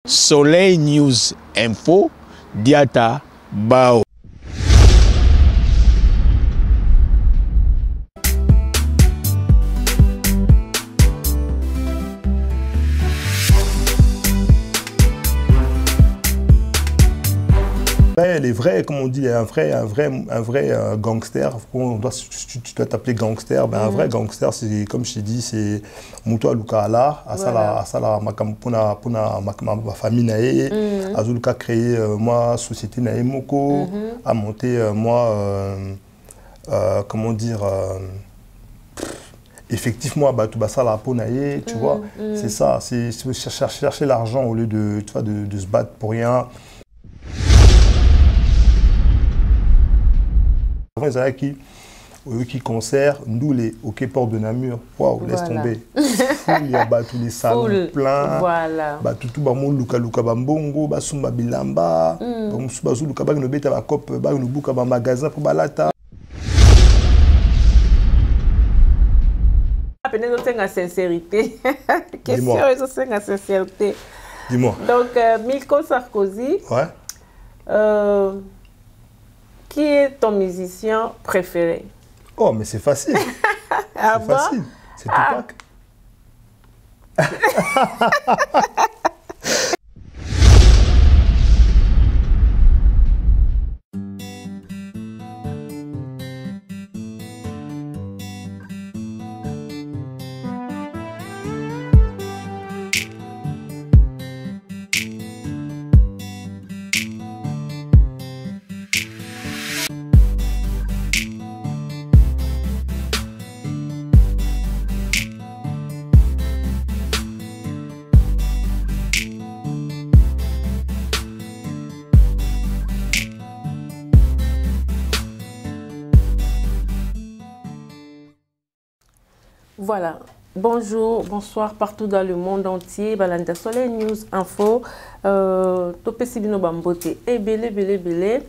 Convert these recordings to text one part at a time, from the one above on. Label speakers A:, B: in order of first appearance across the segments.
A: Soleil News Info, Diata Bao.
B: Les vrais, comme on dit, un vrai gangster, tu dois t'appeler gangster, ben un vrai gangster, c'est comme je t'ai dit, c'est Muto Luka Ala, Asala ma famille nae, Azuluka créé moi société nae moko, a monté moi comment dire effectivement bah ça la peau nae, tu vois, c'est ça, c'est chercher l'argent au lieu de tu vois de se battre pour rien. Qui concert, nous les OK Port de Namur, waouh, laisse tomber. Il y a tous les salons pleins.
C: Voilà.
B: Tout le monde luka bambongo, basumba bilamba, basu luka bag no beta ba cop bag no buka ba magasin pour balata.
C: Peut-être que c'est la sincérité. Question c'est la sincérité.
B: Dis-moi.
C: Donc Milko Sarkozy.
B: Ouais.
C: Qui est ton musicien préféré?
B: Oh, mais c'est facile. C'est facile. C'est Tupac.
C: Voilà, bonjour, bonsoir partout dans le monde entier. Balanda Soleil News Info, Topé Sibino Bambote et belé.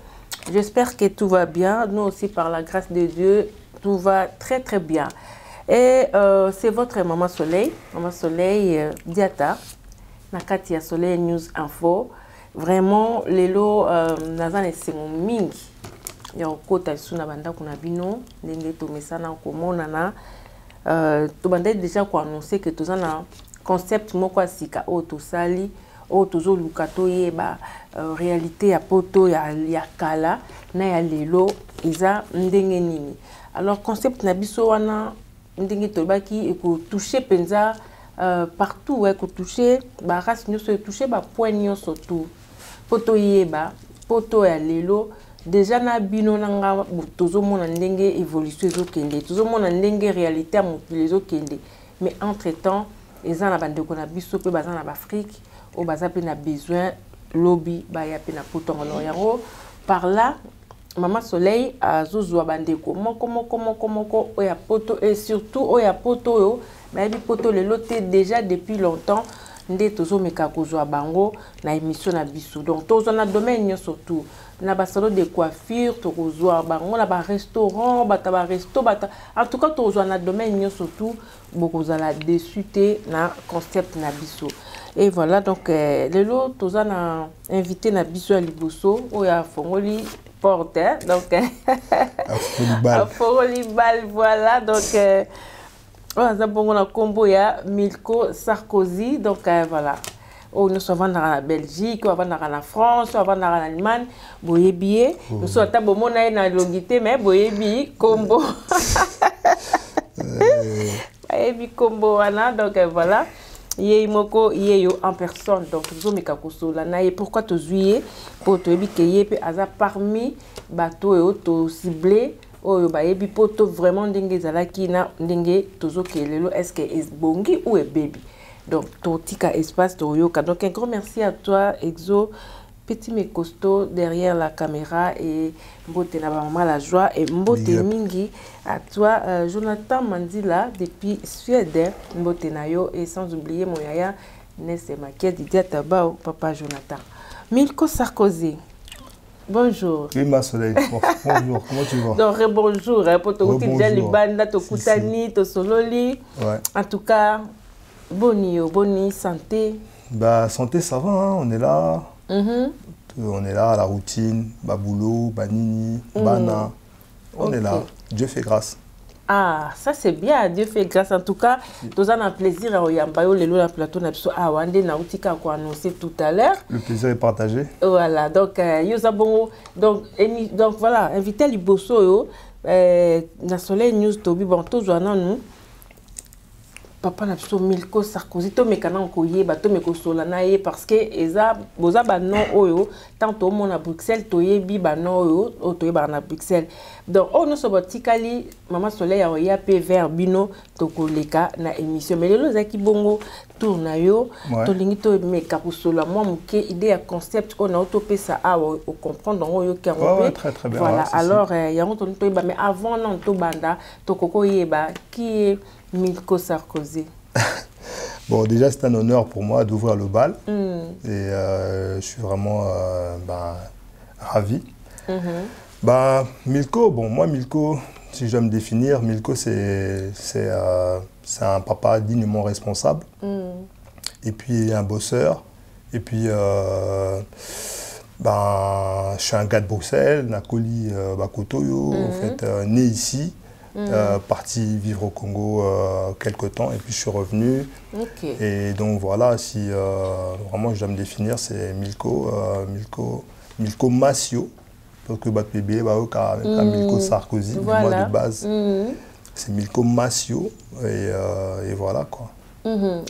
C: J'espère que tout va bien. Nous aussi, par la grâce de Dieu, tout va très très bien. Et c'est votre Maman Soleil Diata, Nakatia Soleil News Info. Vraiment, les lots, Nazan et Mingi. Il y a un côté sur la bande qu'on a bino, n'engé to mesana comme nana. Tu as déjà annoncé que tu as un concept moko sika o to sali o to zo lukato yeba réalité ya poto ya kala na ya lelo iza ndenge nini. Alors concept na biso wana ndenge to baki e ko toucher penza partout e ko toucher ba race nyoso toucher ba point nyoso tout poto yeba poto ya lelo. Déjà na bino nanga tozo mona ndenge évolution ezokende tozo mona ndenge réalité a les ezokende mais entre temps eza na bande ko na biso pe baza na Afrique o baza pe na besoin lobby ba ya pe na potongolo yango par là Maman Soleil azozwa bande ko moko oya poto et surtout oya poto yo ba bi poto le loté déjà depuis longtemps nde tozo meka kozwa bango na émission na biso donc tozo na domaine surtout na ba salon de coiffure tokozwa bango na ba restaurant bata ba resto bata en tout cas tozo na domaine surtout bokozala dessus te na concept na biso et voilà donc lelo toza na invité na biso ya liboso oya fongoli porte donc fongoli bal voilà donc on a bon na combo ya Milko Sarkozy donc voilà. Oh, nous sommes en Belgique, nous sommes en France, nous sommes en Allemagne, boyebié. Nous sommes à Bomona na longité mais boyebi combo. Boyebi combo wana donc voilà. Yé moko yé yo en personne donc nous sommes kakoso la na et pourquoi to juillet pour to yebi ke yé pe aza parmi bateau et auto ciblé. Oh ba yebi poto vraiment ndenge zalaki na ndenge tozo kelelo est-ce que est bongi ou est baby. Donc, Tortika Espace Torioka. Donc, un grand merci à toi, Exo, petit mais costaud derrière la caméra et Mbote Nabama la joie et Mbote Mingi à toi, Jonathan Mandila depuis Suède, Mbote Nayo et sans oublier mon yaya Nesse Makia Didier Tabao, papa Jonathan. Milko Sarkozy. Bonjour.
B: Oui, ma Soleil. Bonjour, comment tu vas?
C: Donc, bonjour. Pour te dire, les bandes, to Koutani, to Sololi.
B: Ouais.
C: En tout cas, boni santé.
B: Bah, santé, ça va, hein, on est là. On est là à la routine, Baboulot, Banini, Bana. On est là. Dieu fait grâce.
C: Ah, ça c'est bien, Dieu fait grâce. En tout cas, nous avons un plaisir à Oyambayo, le la plateau, à Wande, Nautika, qu'on a annoncé tout à l'heure.
B: Le plaisir est partagé.
C: Voilà, donc, donc voilà, invité à Liboso, dans Soleil News, Tobi, bon, tous nous. Papa n'a pas Milko Sarkozy, to mekana koye, ba to meko solana ye parce que eza boza ba non oyo tant au monde à Bruxelles toye bi ba non oyo o toye ba na Bruxelles. Donc on no so botikali Mama Soleil ya pe vers bino to koleka na émission mais lelo zaki bongo tourna yo to lingi to meka kusola moi muke idée ya concept on a autopé ça à au comprendre oyo
B: ouais, très bien.
C: Voilà, alors ya on to ba mais avant non to banda to koko yeba qui est Milko Sarkozy.
B: Bon, déjà, c'est un honneur pour moi d'ouvrir le bal. Et je suis vraiment ravi. Milko, bon, moi, Milko, si je dois me définir, Milko, c'est un papa dignement responsable. Et puis, un bosseur. Et puis, je suis un gars de Bruxelles, Nakoli Bakotoyo, en fait, né ici. Parti vivre au Congo quelques temps et puis je suis revenu. Et donc voilà, si vraiment je dois me définir, c'est Milko Massio, parce que bébé Milko Sarkozy, voilà. Moi de base c'est Milko Massio et voilà quoi.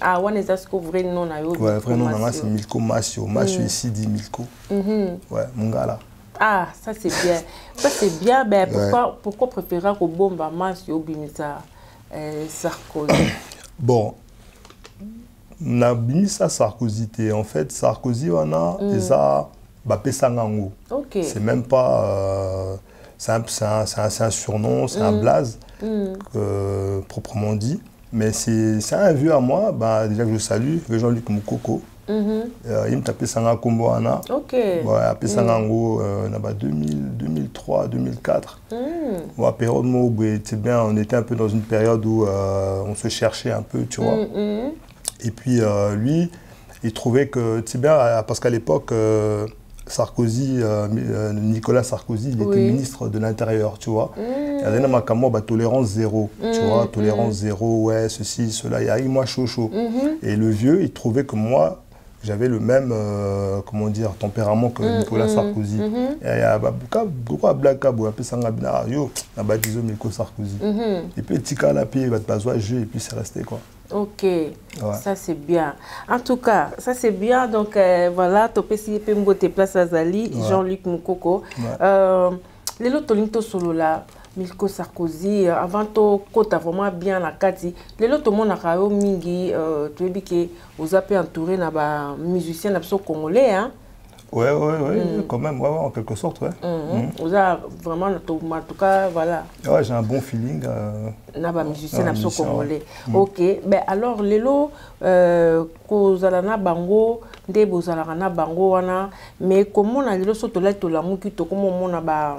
C: Ah, on est à ce que vrai nom na yo.
B: Ouais, vrai nom c'est Milko Massio. Massio ici dit Milko. Ouais, mon gars là.
C: Ah, ça c'est bien. Ça c'est bien. Ben, pourquoi préférer au bomba Massio Bimisa Sarkozy? Bon,
B: na Bimisa Sarkozy, en fait, Sarkozy, on a ça, Pesangango. C'est même pas. C'est un surnom, c'est un blaze, proprement dit. Mais c'est un vieux à moi, déjà que je salue, Jean-Luc Moukoko. Il me tapait Sanga Kombo Ana. Ouais, appelé Sangango, 2003, 2004. Ouais, période où on était un peu dans une période où on se cherchait un peu, tu vois. Et puis lui, il trouvait que, tu sais bien, parce qu'à l'époque, Sarkozy, Nicolas Sarkozy, il était ministre de l'Intérieur, tu vois. Il y avait une tolérance zéro, tu vois, tolérance zéro, ouais, ceci, cela, il y a eu moi chaud. Et le vieux, il trouvait que moi, j'avais le même comment dire, tempérament que Nicolas Sarkozy. Et il y a beaucoup de blagues, Milko Sarkozy. Et puis, Tika la puis il va te passer jeu et puis c'est resté quoi.
C: Ok, ça c'est bien. En tout cas, ça c'est bien. Donc voilà, Topesi Pembo te place à Zali, Jean-Luc Moukoko. Les lotolinto solo là. Milko Sarkozy, avant to kota vraiment bien la kati. Les autres monde a mingi, tu veux que vous avez entouré na ba musicien na congolais, hein?
B: Ouais, quand même, en quelque sorte, ouais.
C: Vous avez vraiment, en tout cas, voilà.
B: Ouais, j'ai un bon feeling.
C: Na ba musicien na congolais. Ok, ben alors les lots, kozalana bango, nde bozalana bango wana, mais comment on a les lots to la to la muki to comment on a ba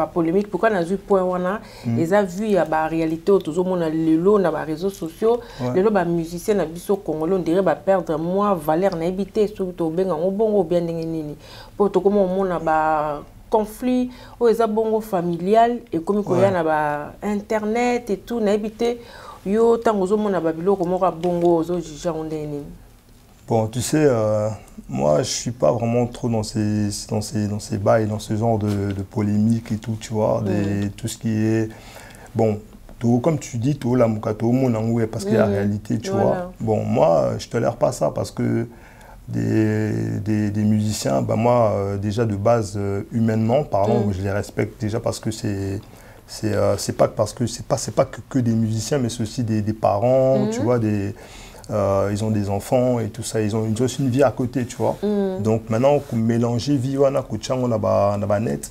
C: polémique pourquoi on a vu point wana les a vu ya ba réalité autour monde le lot na ba réseaux sociaux le lot ba musicien na biso congolais on dirait ba perdre moi valeur na habité surtout benga bongo bien nini pour to comment on a ba conflit ou les a bongo familial et comme ko ya na ba internet et tout na habité yo tango zo mona ba bilo comment bongo zo jija on nini.
B: Bon, tu sais, moi, je ne suis pas vraiment trop dans ces bails, dans ce genre de polémique et tout, tu vois, tout ce qui est... Bon, tout, comme tu dis, tout la mukato, parce qu'il y a la réalité, tu vois. Bon, moi, je ne tolère pas ça parce que des musiciens, moi, déjà de base, humainement parlant, je les respecte déjà parce que c'est pas que des musiciens, mais c'est aussi des parents, tu vois, ils ont des enfants et tout ça, ils ont aussi une vie à côté, tu vois. Donc maintenant, mélanger vie net,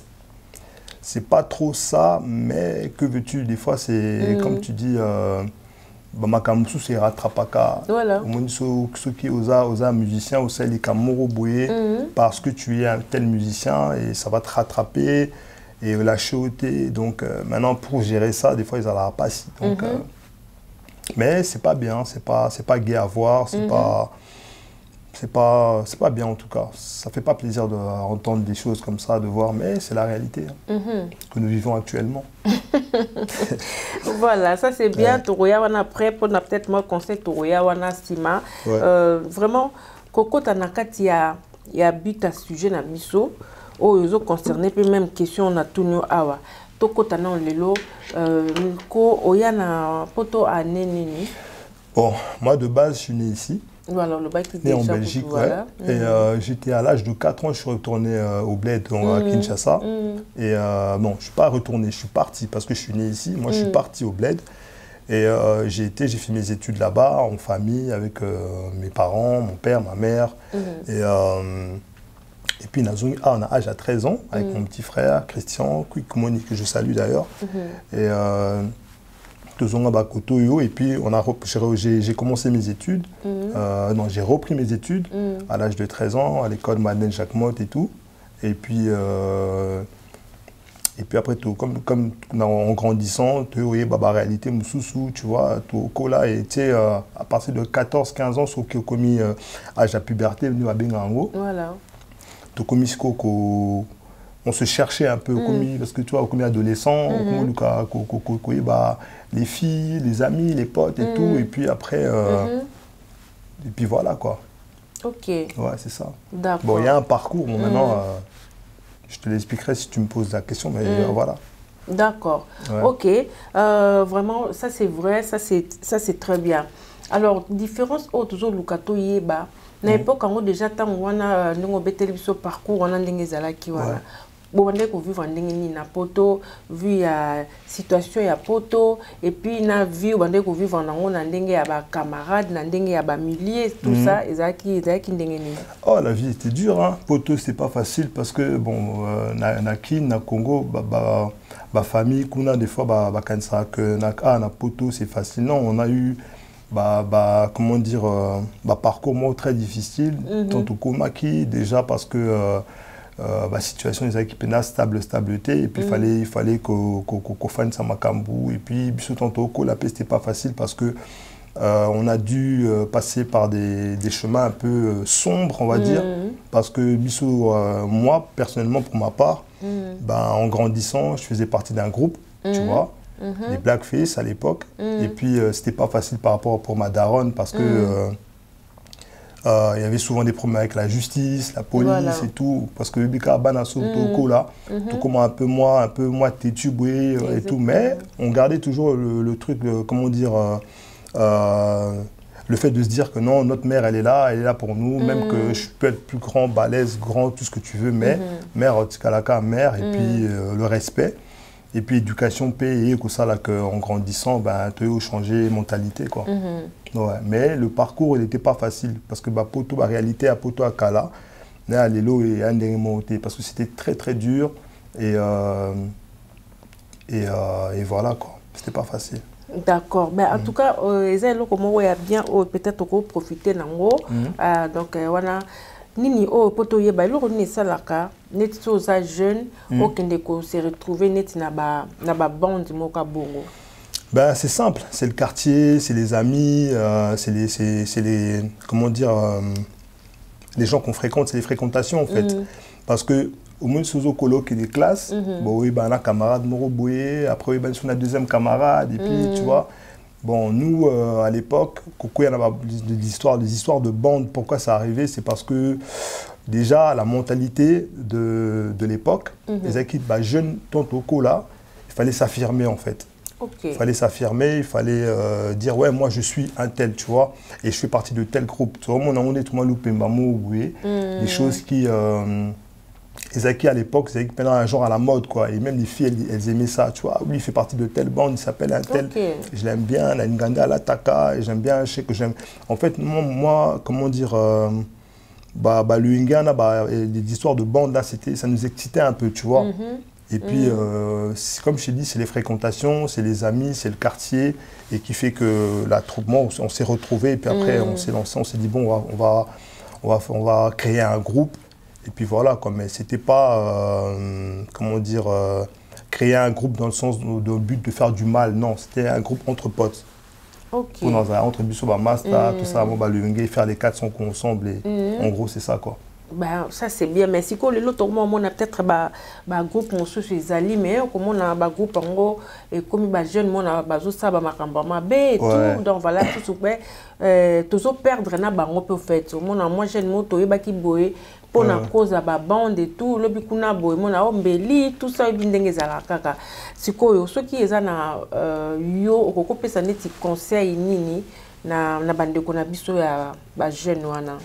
B: c'est pas trop ça, mais que veux-tu, des fois c'est comme tu dis, Bamakamsu c'est rattrapaka.
C: Voilà.
B: Ceux qui osent musicien, osent les kamoro boye, parce que tu es un tel musicien et ça va te rattraper et lâcher au thé. Donc maintenant pour gérer ça, des fois ils ont la passe. Donc mais c'est pas bien, c'est pas gai à voir, c'est pas... c'est pas bien en tout cas. Ça fait pas plaisir d'entendre des choses comme ça, de voir, mais c'est la réalité que nous vivons actuellement.
C: Voilà, ça c'est bien. Tourouya wana prêt pour peut-être moi conseil Tourouya wana stima. Vraiment, Coco Tanakati y a but à sujet na miso. Oh, ils ont concerné puis même question na tout nous awa. Toko tana lelo ko oyana poto a neni.
B: Bon, moi de base je suis né ici.
C: Voilà, le bac
B: né en Belgique, voilà. Et j'étais à l'âge de 4 ans, je suis retourné au bled à Kinshasa. Et bon, je suis pas retourné, je suis parti parce que je suis né ici. Moi, je suis parti au bled. Et j'ai fait mes études là-bas, en famille, avec mes parents, mon père, ma mère. Et puis, on a âge à 13 ans, avec mon petit frère, Christian, Quick que je salue d'ailleurs. Et et puis j'ai commencé mes études, non, j'ai repris mes études à l'âge de 13 ans, à l'école Madeleine Jacques Motte et tout. Et puis après, comme en grandissant, la réalité, tu vois, tout là était à partir de 14-15 ans, sauf que commis âge à puberté, venu à Bengango. Voilà. Tout commis on se cherchait un peu, parce que tu vois, comme adolescent, les filles, les amis, les potes et tout, et puis après, et puis voilà quoi.
C: Ok.
B: Ouais, c'est ça.
C: D'accord.
B: Bon, il y a un parcours, bon, maintenant, je te l'expliquerai si tu me poses la question, mais voilà.
C: D'accord. Ouais. Ok. Vraiment, ça c'est vrai, ça c'est très bien. Alors, différence autres Lukato Yeba, na époque quand déjà tant on a un parcours, on a des zalaki voilà. Bon, on a vu na poto, vu la situation ya poto, et puis na vu on a vu na camarades, na ya milliers, tout ça, ezaki ndengeni.
B: Oh, la vie était dure, hein. Poto c'est pas facile parce que bon, na Congo, famille, kuna des fois kansa que na poto c'est facile. Non, on a eu comment dire, parcours très difficile, tant au Komaki déjà parce que situation des équipes stabilité et puis il fallait qu'on fasse ça Makambu et puis la paix c'était pas facile parce que on a dû passer par des chemins un peu sombres on va dire parce que moi personnellement pour ma part en grandissant je faisais partie d'un groupe tu vois les Blackface à l'époque et puis c'était pas facile par rapport pour ma daronne parce que il y avait souvent des problèmes avec la justice, la police et tout, parce que Bika Banaso Toko là, tout comme un peu moi têtu et tout, mais on gardait toujours le truc, comment dire, le fait de se dire que non, notre mère elle est là pour nous, même que je peux être plus grand, balèze, grand, tout ce que tu veux, mais mère, Tikalaka, mère, et puis le respect. Et puis éducation, paix et tout ça là qu'en grandissant, tu as changé mentalité quoi. Ouais, mais le parcours il n'était pas facile parce que poto la réalité à poto à Kala, là l'élo et un des montés parce que c'était très dur et voilà quoi. C'était pas facile.
C: D'accord, mais en tout cas, comment bien peut-être profiter d'ango. Donc voilà. Nini o poto yeba lo ni salaka net soza jeune o kende ko se retrouver net na ba bande moka bongo.
B: Ben c'est simple, c'est le quartier, c'est les amis, c'est les comment dire les gens qu'on fréquente, c'est les fréquentations en fait. Parce que au moins sozo colo qui des classes, bon oui ben un camarade moro boyé, après ben sur la deuxième camarade et puis tu vois. Bon, nous, à l'époque, il y a des histoires de bande. Pourquoi ça arrivait? C'est parce que, déjà, la mentalité de l'époque, les équipes jeunes, tantôt là, il fallait s'affirmer, en fait.
C: Okay.
B: Il fallait s'affirmer, il fallait dire, ouais, moi, je suis un tel, tu vois, et je fais partie de tel groupe. Tu vois, on est tout le monde, des choses qui... les acquis à l'époque, c'est un genre à la mode, quoi. Et même les filles, elles aimaient ça, tu vois. Oui, il fait partie de telle bande, il s'appelle un tel. Je l'aime bien, la Nganda, la Taka, et j'aime bien, je sais que j'aime. En fait, moi comment dire, le Ngana, les histoires de bande, là, ça nous excitait un peu, tu vois. Et puis, comme je t'ai dit, c'est les fréquentations, c'est les amis, c'est le quartier, et qui fait que l'attroupement, on s'est retrouvés, et puis après, on s'est lancé, on s'est dit, bon, on va créer un groupe. Et puis voilà, quoi, mais c'était pas, comment dire, créer un groupe dans le sens, dans le but de faire du mal, non, c'était un groupe entre potes.
C: Ok.
B: Entre biso, master, tout ça, faire les 400 coups ensemble. Et, en gros, c'est ça, quoi.
C: Ben, ça c'est bien, mais si on a peut-être un groupe les alliés, mais comme on a un groupe et comme les jeunes, on a ça et tout, donc voilà, tout toujours perdre na bango peut fait. Moi jeune moto et baki boy pour la cause à bande et tout, le bikuna boy, mon a ombeli, tout ça bindenge zala kaka. Si quoi, ceux qui est na yo okoko pesa neti conseil nini na bande qu'on a biso ya ba jeune wana.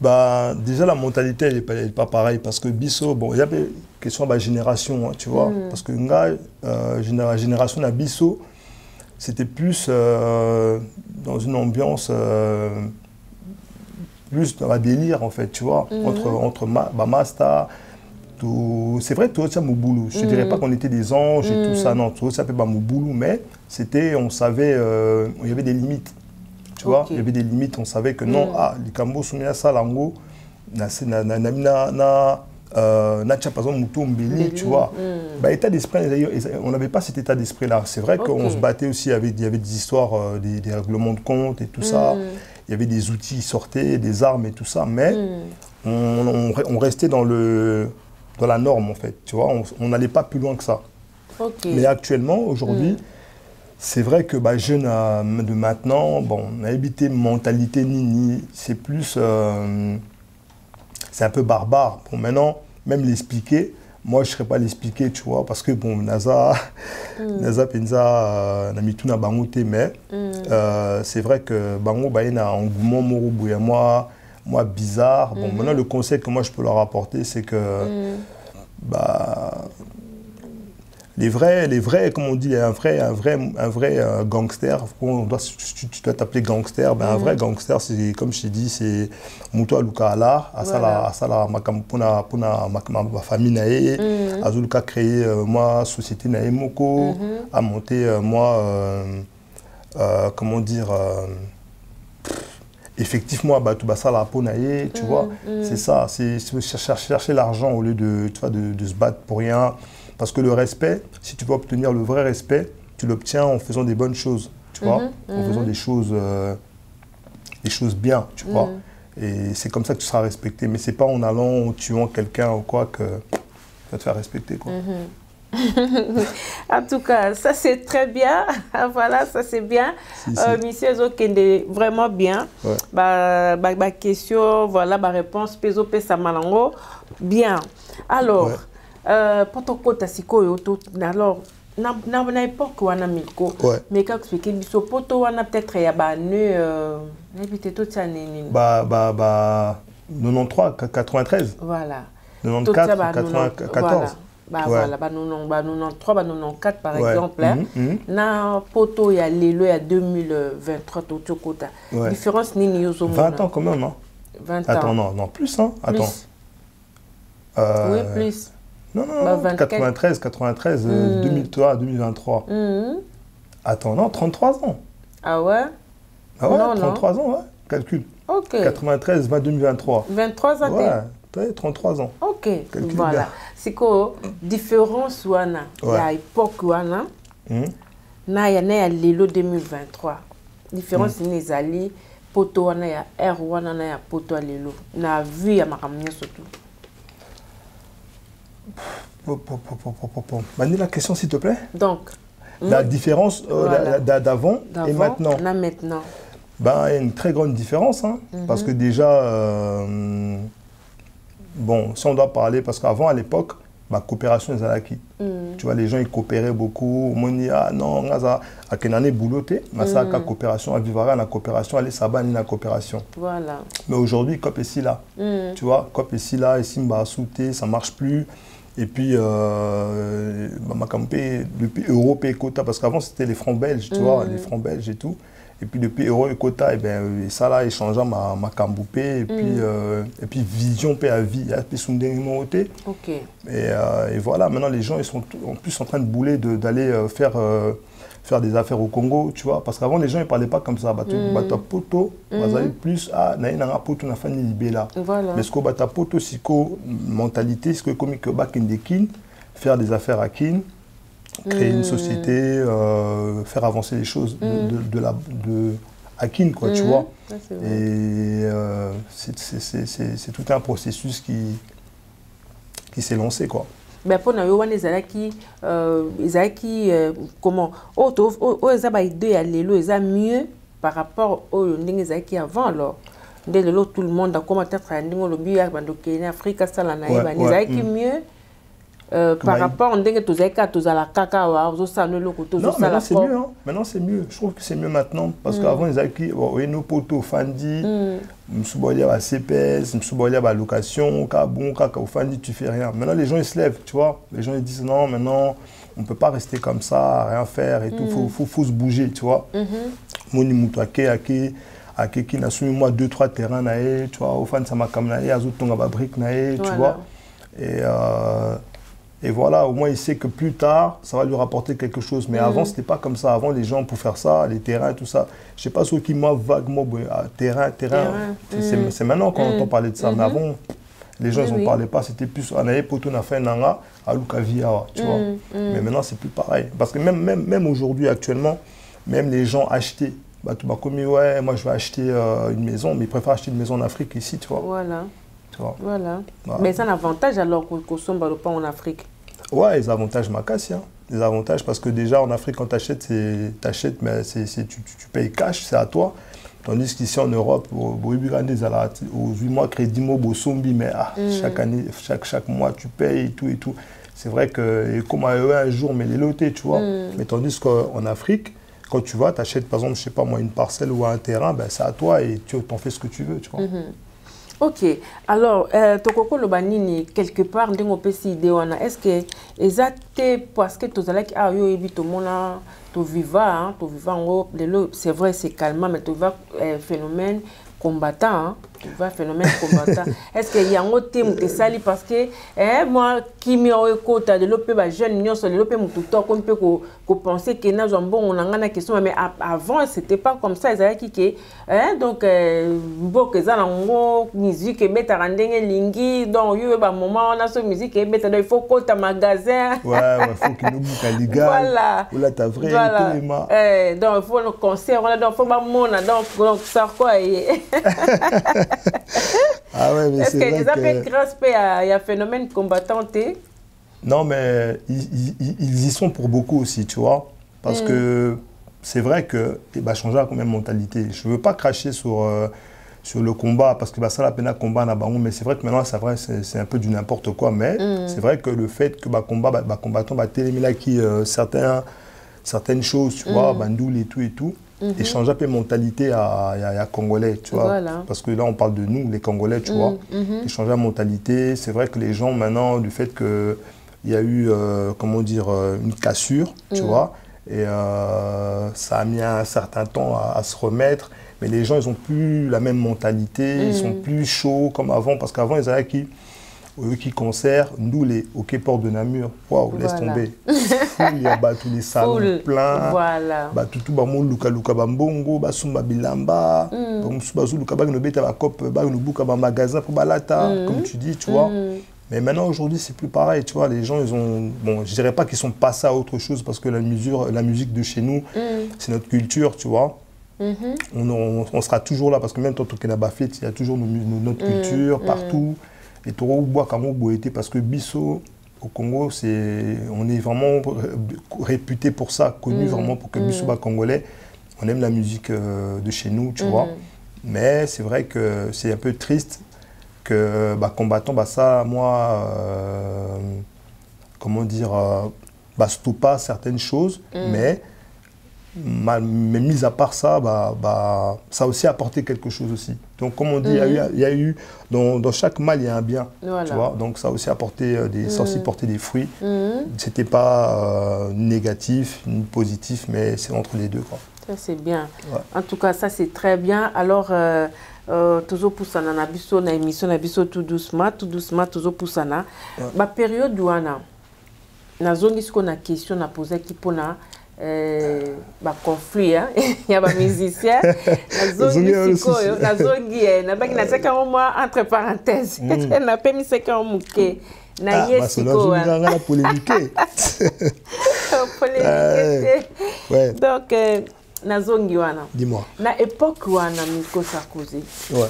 B: Bah, déjà, la mentalité, elle n'est pas pareille. Parce que Bisso, bon, il y a des questions de génération, hein, tu vois. Parce que la génération de Bisso, c'était plus dans une ambiance, plus dans la délire, en fait, tu vois. Entre Masta, c'est vrai, tout ça, Mouboulou. Je ne dirais pas qu'on était des anges et tout ça, non. Tout ça, pas Mouboulou, mais c'était, on savait, il y avait des limites. Tu vois, il y avait des limites, on savait que non, les Cambo soumis ça, l'ango, na tchapazon moutou mbeli, tu vois. Bah, état d'esprit, on n'avait pas cet état d'esprit-là. C'est vrai qu'on se battait aussi, il y avait des histoires, des règlements de compte et tout ça. Il y avait des outils qui sortaient, des armes et tout ça, mais on restait dans la norme, en fait. Tu vois, on n'allait pas plus loin que ça. Mais actuellement, aujourd'hui, c'est vrai que jeunes de maintenant, bon, on a évité mentalité nini, c'est plus, c'est un peu barbare. Bon, maintenant, même l'expliquer, moi je ne serais pas l'expliquer, tu vois, parce que bon, Naza Penza, Namituna Bangote, mais c'est vrai que Bango Baïna engouement Moroubouya, moi bizarre. Bon, maintenant le conseil que moi je peux leur apporter, c'est que les vrais, comme on dit, un vrai gangster, tu dois t'appeler gangster, un vrai gangster, c'est comme je t'ai dit, c'est Moutoua Luka Ala, Asala ma famille nae, Azuluka créé moi société nae moko, a monté moi comment dire effectivement Batubasa la Ponaye, tu vois, c'est ça, c'est chercher l'argent au lieu de se battre pour rien. Parce que le respect, si tu veux obtenir le vrai respect, tu l'obtiens en faisant des bonnes choses, tu vois, en faisant des choses bien, tu vois. Et c'est comme ça que tu seras respecté. Mais c'est pas en allant, en tuant quelqu'un ou quoi que tu vas te faire respecter, quoi.
C: En tout cas, ça c'est très bien. Voilà, ça c'est bien. Monsieur Zokende, vraiment bien. Ouais. Question, voilà, ma réponse. Peso Pesa Malango, bien. Alors. Ouais. Poto kota sikoyo to alors na époque wana milko mais quand tu fais biso poto wana peut-être ya ba ne habité tout ça nini
B: 93 93
C: voilà
B: 94 94
C: voilà 93 94 par exemple na poto ya lelo ya 2023 to kota différence nini yozo
B: 20 ans quand même hein
C: 20 ans
B: attends non plus hein attends
C: oui plus.
B: Non, 93, 2003, 2023. Attends, non, 33 ans.
C: Ah ouais?
B: Ah ouais, non, 33 ans, ouais, calcul.
C: Ok.
B: 93, 2023.
C: 23 ans,
B: ouais, 33 ans.
C: Ok, calcul voilà. C'est quoi, différence wana, la époque wana, na ya lelo 2023. Différence les alliés, poto wana ya R wana na ya poto lelo. Na vu ya makamnya surtout.
B: Mani la question s'il te plaît.
C: Donc,
B: la différence d'avant et maintenant.
C: Maintenant.
B: Ben, il y a une très grande différence, hein, parce que déjà, bon, si on doit parler, parce qu'avant, à l'époque, ma coopération est à l'acquis. Tu vois, les gens, ils coopéraient beaucoup. On dit, ah non, à quelle année bouloté, mais ça, la coopération, à vivre la coopération, aller saban la coopération.
C: Voilà.
B: Mais aujourd'hui, COP est ici là. Tu vois, COP est ici là, ici, m'a sauté, ça marche plus. Et puis, depuis euro et quota, parce qu'avant c'était les francs belges, tu vois, les francs belges et tout. Et puis depuis euro et quota, et ben ça là, échangeant ma camboupé, et puis vision paix à vie,
C: ok.
B: Et voilà, maintenant les gens ils sont en plus en train de bouler d'aller faire des affaires au Congo, tu vois, parce qu'avant les gens ils parlaient pas comme ça, bata poto, plus naïna poto na fani libela. Mais ce que bata poto siko mentalité, ce que comme que bakendekin, faire des affaires à kin, créer une société, faire avancer les choses de Akin, quoi, tu vois. Et c'est tout un processus qui s'est lancé, quoi.
C: Mais pour nous, comment mieux par rapport aux qui avant alors. Dès le tout le monde a commencé à faire en Afrique, ça l'a mieux. Par rapport à la cacao,
B: non, maintenant c'est mieux. Hein. Maintenant c'est mieux. Je trouve que c'est mieux maintenant. Parce qu'avant, les acquis, nos potos, Fandi, Msoubolia, CPS, Msoubolia, location, Kabon, Kakao, Fandi, tu fais rien. Maintenant, les gens ils se lèvent, tu vois. Les gens ils disent non, maintenant, on ne peut pas rester comme ça, rien faire et tout. Faut se bouger, tu vois. Moni Moutouake, Ake, qui n'a soumis moi 2-3 terrains, tu vois. Au fan, ça m'a comme naé, Azou Tonga Babrique, tu vois. Et voilà, au moins il sait que plus tard, ça va lui rapporter quelque chose. Mais avant, ce n'était pas comme ça. Avant, les gens, pour faire ça, les terrains, tout ça, je ne sais pas ce qui m'a vaguement... terrain. C'est maintenant qu'on entend parler de ça. Mais avant, les gens, ils n'en parlaient pas. C'était plus... On avait poto, on a fait un nanga, à Lukavia, tu vois. Mais maintenant, c'est plus pareil. Parce que même aujourd'hui, actuellement, même les gens achetaient. Bah, tu m'as commis, ouais, moi je vais acheter une maison, mais ils préfèrent acheter une maison en Afrique ici, tu vois.
C: Voilà. Voilà. Mais c'est un avantage alors qu'on somme pas en Afrique.
B: Ouais, les avantages m'acassent. Hein. Les avantages parce que déjà en Afrique, quand tu achètes, mais tu payes cash, c'est à toi. Tandis qu'ici en Europe, aux 8 mois, crédit au sombi, mais chaque année, chaque mois, tu payes et tout et tout. C'est vrai que, comme un jour, mais les lotés, tu vois. Mais tandis qu'en Afrique, quand tu vas, tu achètes par exemple, je sais pas moi, une parcelle ou un terrain, ben, c'est à toi et tu en fais ce que tu veux, tu vois.
C: Ok, alors, Tokoko Lobanini, quelque part, est-ce que parce que tu as c'est vrai, c'est calmant, mais tu vas phénomène combattant, Est-ce qu'il y a un autre thème que ça parce que moi qui me côté de l'OP jeune de l'OP on peut penser que nous avons bon on a une question mais avant c'était pas comme ça donc beaucoup de musique mettre en lingi donc il y a un moment on a ce musique mettre il faut côté magasin
B: faut que nous bouquons les gars
C: voilà
B: là t'as vrai
C: donc il faut le concert donc faut pas mona donc ça quoi
B: ah ouais, mais est-ce
C: que ça fait grâce à un phénomène combattant?
B: Non, mais ils y sont pour beaucoup aussi, tu vois. Parce que c'est vrai que bah, changer la même mentalité. Je ne veux pas cracher sur le combat, parce que bah, ça, la peine à combat, mais c'est vrai que maintenant, c'est un peu du n'importe quoi. Mais c'est vrai que le fait que bah, combattant, bah, télémila qui certaines choses, tu vois, bandoul et tout. Et changer un peu mentalité à Congolais, tu vois. Voilà. Parce que là, on parle de nous, les Congolais, tu vois. Et changer la mentalité, c'est vrai que les gens, maintenant, du fait qu'il y a eu, comment dire, une cassure, tu vois. Et ça a mis un certain temps à se remettre. Mais les gens, ils n'ont plus la même mentalité, ils sont plus chauds comme avant. Parce qu'avant, ils avaient qui concert, nous les au Quai Port de Namur, waouh, laisse tomber. Il y a tous les salons pleins.
C: Voilà.
B: Tout le luka bambongo, basumba bilamba, luka bag no beta ba cop, bag no buka ba magasin pour balata, comme tu dis, tu vois. Mais maintenant aujourd'hui, c'est plus pareil, tu vois, les gens ils ont bon, je dirais pas qu'ils sont passés à autre chose parce que la musique de chez nous, c'est notre culture, tu vois. On sera toujours là parce que même tant qu'il y a Bafet, il y a toujours notre culture partout. Et tu vois parce que Bisso, au Congo, on est vraiment réputé pour ça, connu vraiment pour que Bisso soit congolais. On aime la musique de chez nous, tu vois. Mais c'est vrai que c'est un peu triste que combattant, ça, moi, comment dire, stoppe pas certaines choses, mais mis à part ça, ça a aussi apporté quelque chose aussi. Donc, comme on dit, il y a eu dans chaque mal, il y a un bien. Voilà. Tu vois. Donc, ça a aussi apporté ça a aussi porté des fruits. C'était pas négatif, ni positif, mais c'est entre les deux, quoi.
C: Ça, c'est bien. Ouais. En tout cas, ça, c'est très bien. Alors, toujours pour ça, na biso na émission na biso tout doucement, toujours pour ça na. Ma période où on a, na zone ce qu'on a question na poser qui pour na conflit, il y a des musiciens, la zone entre parenthèses, na pas mis ce qu'on mouké, na yesiko,
B: na polémique. Ouais.
C: Donc, nazongi wana.
B: Dis-moi.
C: Na époque wana Miko Sarkozy.
B: Ouais.